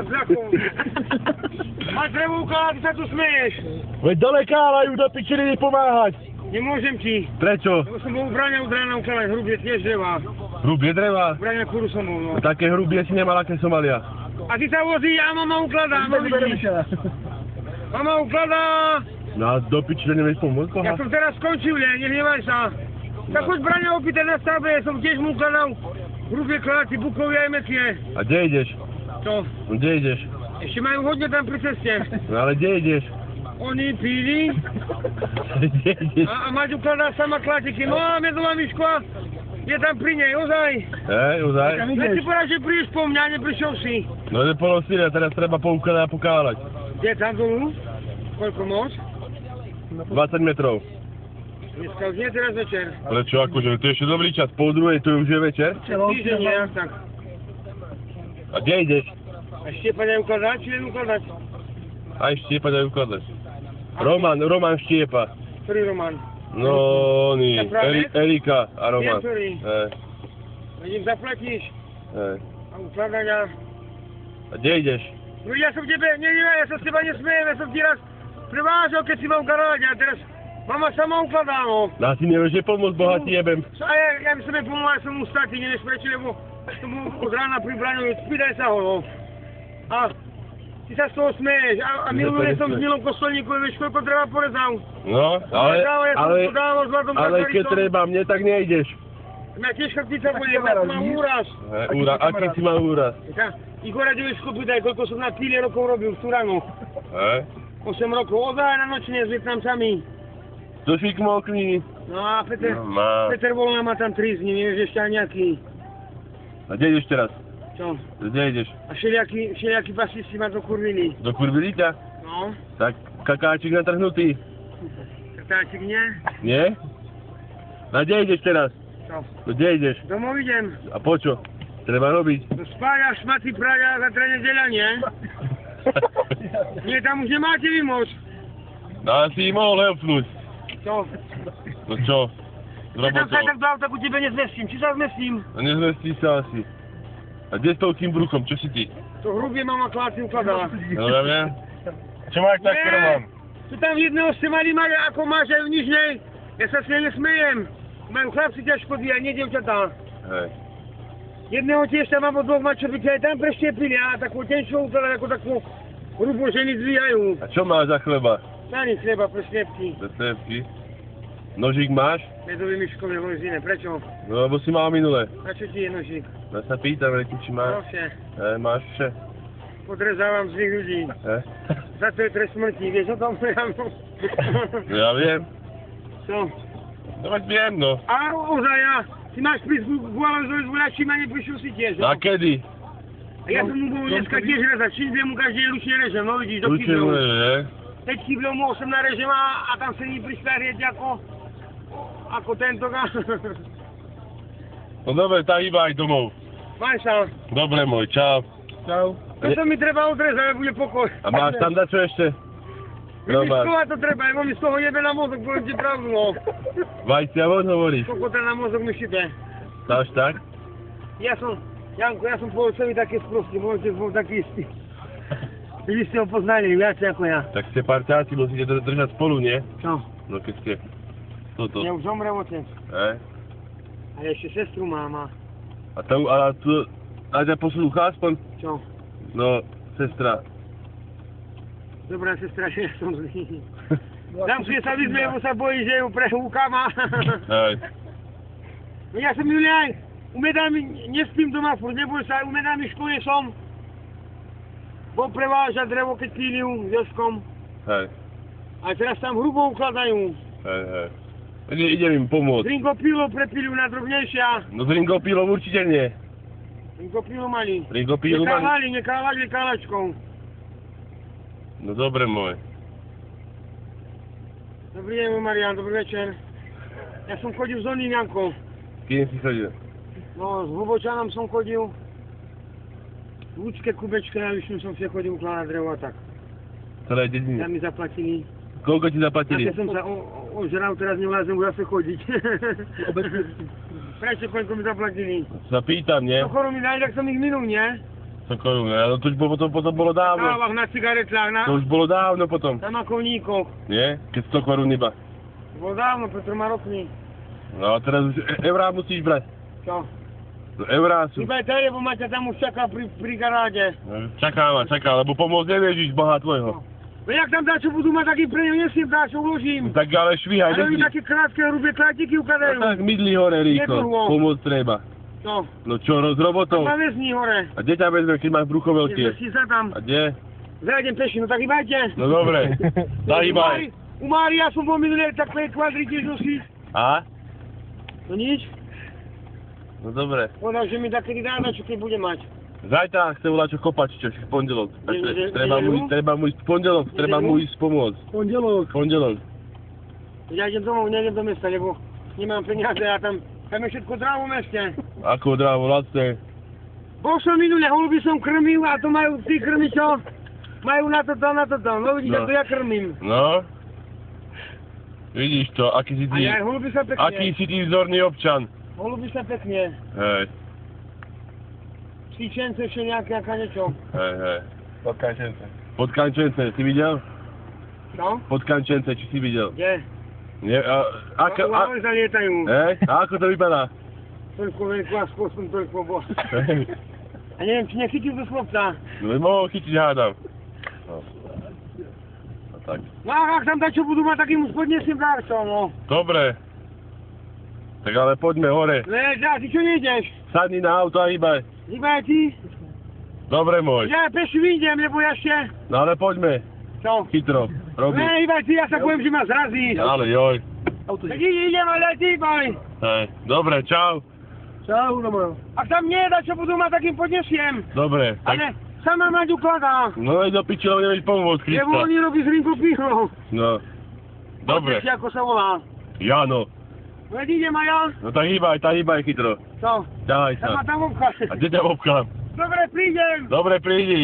zľakom. Máš drevo ukladať, ty sa tu smeješ. Veď do lekára ju do pičiny nepomáhať. Nemôžem ti. Prečo? Lebo som bol v Bráňa od rána ukladať hrubie tiež dreva. Hrubie dreva? Bráňa kuru som bol, no. Také hrubie si nemal, aké Somalia. A ty sa vozí a mama ukladá, no vidíš. Mama ukladá. No a do pičiny nevieš pomôcť, koha? Ja som teraz skončil, nehnevaj sa. Tak choď Bráňa opýtať na stavbe, som tiež mu ukladal hrubie kladáci, bukovie aj mekie. A kde ideš? Čo? No kde ideš? Ešte majú hodne tam pri ceste. No ale kde ideš? Oni pili Kde ideš? a Maťu ukladá sama kladiky. No a medová Miško je tam pri nej, ozaj. Hej, ozaj? Veď si povedal, že prídeš po mňa, neprišiel si. No je polosíria, teraz treba poukladať a pokálať. Kde tam dolu? Koľko moc? 20 metrov. Dneska už nie, teraz večer. Prečo akože, to je ešte dobrý čas, pol druhej, to už je večer? Týždeň nie, tak. A kde ideš? A Štiepa ukladať, či len ukladať? Aj Štiepa dajú ukladať. Roman Štiepa. Ktorý Roman? No, oni, Erika a Roman. Viem, ktorý. Veď im zaplatíš. A ukladať A kde ideš? No ja som tebe, ja sa s teba nesmejem, ja som ti raz prevážal, keď si mal garáť a teraz mama sama ukladá, no. No si nevieš, že pomôcť bohatí jebem. A ja by som jej pomohol, ja som mu stati, nevieš prečo, lebo som mu od rána pri Braňovi, spýtaj sa ho, no. A ty sa z toho smeješ, a minulé som s Milom Kostolníkom, vieš, koľko treba porezal. No, ale keď treba, mne tak nejdeš. Mňa tiež chrbtica bude, ja mám úraz. Aký si mal úraz? Igora Deviško pýtaj, koľko som na píle rokov robil v Turanu. 8 rokov, ozaj na nočne s Vietnamcami. To si kmokni. No a Peter Volna má tam 3 z nimi, vieš, ešte aj nejaký. A kde ideš teraz? Čo? Kde ideš? A všelijakí pasisti ma dokurvili. Dokurvili ťa? No. Tak kakáčik natrhnutý. Kakáčik nie? Nie? A kde ideš teraz? Čo? Kde ideš? Domov idem. A po čo? Treba robiť? Do spája, šmaty, praja, zatra nedeľa, nie? Nie, tam už nemáte vy moc. No ale si ich mohol helpnúť. Čo? No čo? S Ja tam sa robotou. tak do auta ku tebe nezmestím. Či sa zmestím? No nezmestí sa asi. A kde s tým bruchom? Čo si ty? To hrubie mama kláci ukladala. No ja viem. Čo máš tak, Roman? Tu tam jedného ste mali mať, ako máš aj v Nižnej. Ja sa s nej nesmejem. Majú chlapci ťažko a nie dievčatá. Hej. Jedného tiež tam mám od 2 mať, čo by ťa aj tam preštiepili a takú tenšou ukladať, ako takú hrubo ženy zdvíhajú. A čo máš za chleba? Na nic chleba pre sliepky. Za sliepky? Nožík máš? Medový Miško neboli z iné. Prečo? No lebo si mal minule. Na čo ti je nožík? Ja sa pýtam, či máš. No vše. Máš vše. Podrezávam zlých ľudí. Za to je trest smrti, vieš o tom? No ja viem. Čo? No veď viem, no. A ozaj ja. Ty máš prísť k Gualazovi s voľačím a neprišiel si tiež, A kedy? A ja som mu bol dneska tiež rezať, čím mu každý ručne režem, no vidíš, do Ručne kýblov. ne? 5 kýblov mu 8 narežem a tam sedí pri štarieť ako tento. No dobre, tak iba aj domov. Maj sa. Dobre môj, čau. Čau. Toto mi treba odrezať, aby bude pokoj. A máš tam dať čo ešte? Vypiskovať to treba, lebo mi z toho jebe na mozog, poviem ti pravdu, no. Vajcia von hovoríš. Kokota na mozog mi šipe. Dáš tak? Janko, ja som povedal, čo mi také sprostý, môžete bol taký istý. Vy ste ho poznali viacej ako ja. Tak ste parťáci, musíte držať spolu, nie? Čo? No keď ste... Toto. Ja už zomrel otec. Ale ešte sestru má. A tu ťa poslúcha aspoň? Čo? No, sestra. Dobrá sestra, že ja som zlý. Tam si sa vyzme, lebo sa bojí, že ju prehúka má. Hej. No ja som ju aj, nespím doma furt, neboj sa, umedám mi škole som. Bol prevážať drevo, keď píliu s Jožkom. Hej. A teraz tam hrubo ukladajú. Hej. Idem im pomôcť. Drinkopílo prepíliu na drobnejšia. No drinkopílo určite nie. Drinkopílo mali. Drinkopílo mali? Nekávali kálačkou. No dobre môj. Dobrý deň, môj Marián, dobrý večer. Ja som chodil s oným Jankom. S kým si chodil? No, s Hlubočanom som chodil. V Lúčke, Kubečke, na Vyšňu som si chodil ukladať drevo a tak. Celé dedine. Tam mi zaplatili. Koľko ti zaplatili? Ja som sa ožral, teraz nevlázem zase chodiť. Prečo, koľko mi zaplatili? Sa pýtam, nie? Pochoru mi dali, tak som ich minul, nie? 100 korún, no to už potom bolo Na dávno. kávach, na cigaretách, To už bolo dávno potom. na makovníkoch. Nie? Keď 100 korún iba. Bolo dávno, pred 3 rokmi. No a teraz už eurá musíš brať. Čo? No eurá sú. Iba aj tady, lebo ma ťa tam už čaká pri garáde. No, čaká, lebo pomôcť nevieš ísť Boha tvojho. No jak tam dáčo budú mať taký pre ňu, nesiem dáčo uložím. No, tak ale švíhaj, Ale mi nechci. také krátke, hrubé klátiky ukladajú. No, tak mydli hore rýchlo, Nedlho. pomôcť treba. No, No čo, s robotou? ma vezní hore. A kde ťa vezme, keď máš brucho veľké? Si sa tam. A kde? Zajdem peši, no tak hýbajte. No dobre, zahýbaj. U Mária som bol minulé takové kvadry tiež nosiť. A? No nič. No dobre. Povedal, že mi takedy dá na čo keď bude mať. Zajtra chce volať čo kopať, čo v pondelok. Nedeľu? Treba mu ísť v pondelok, treba mu ísť pomôcť. Pondelok. Pondelok. Ja idem domov, nejdem do mesta, lebo nemám peniaze a tam je všetko drávo v meste. Ako drávo, vlastne. Bol som minulé, holuby som krmil a to majú tí krmičo. Majú na to. No vidíš, No. to ja krmím. No. Vidíš to, aký si A ty, ja aj holuby sa pekne. aký si ty vzorný občan. Holuby sa pekne. Hej, Číčence, všelijaké, aká niečo. hej. Podkančence. Podkančence, si videl? No? Podkančence, či si videl? Kde? Nie, ako, Ahoj zalietajú. hej, a ako to vypadá? Toľko veľkú a skôr som toľko bol. Hej. A neviem, či nechytil do chlopca. No mohol chytiť, hádam. No. No tak. No a ak tam dačo budú mať, tak im už podnesiem dárcov, no. Dobre. Tak ale poďme hore. No ja, ty čo nejdeš? Sadni na auto a hýbaj. Hýbaj ty? Dobre môj. Ja peši vyjdem, lebo ja ešte... No ale poďme. Čo? Chytro. Robi. Ne, hýbaj ty, ja sa poviem, že ma zrazí. Ale joj. Tak idem, ale ty hýbaj. Hej. Dobre, čau. Čau, Roman. Ak tam nie je dačo budú mať, tak im podnesiem. Dobre. Tak... Ale sama mať ukladá. No aj do piči, lebo nevieš pomôcť, Lebo Krista. oni robí z rinku pichlo. No. Dobre. Poďte si, ako sa volá. Jano. Veď idem aj ja. No tak hýbaj chytro. Čo? Ťahaj Sa ma sa. tam obchá. A kde ťa obkám? Dobre, prídem. Dobre, prídi.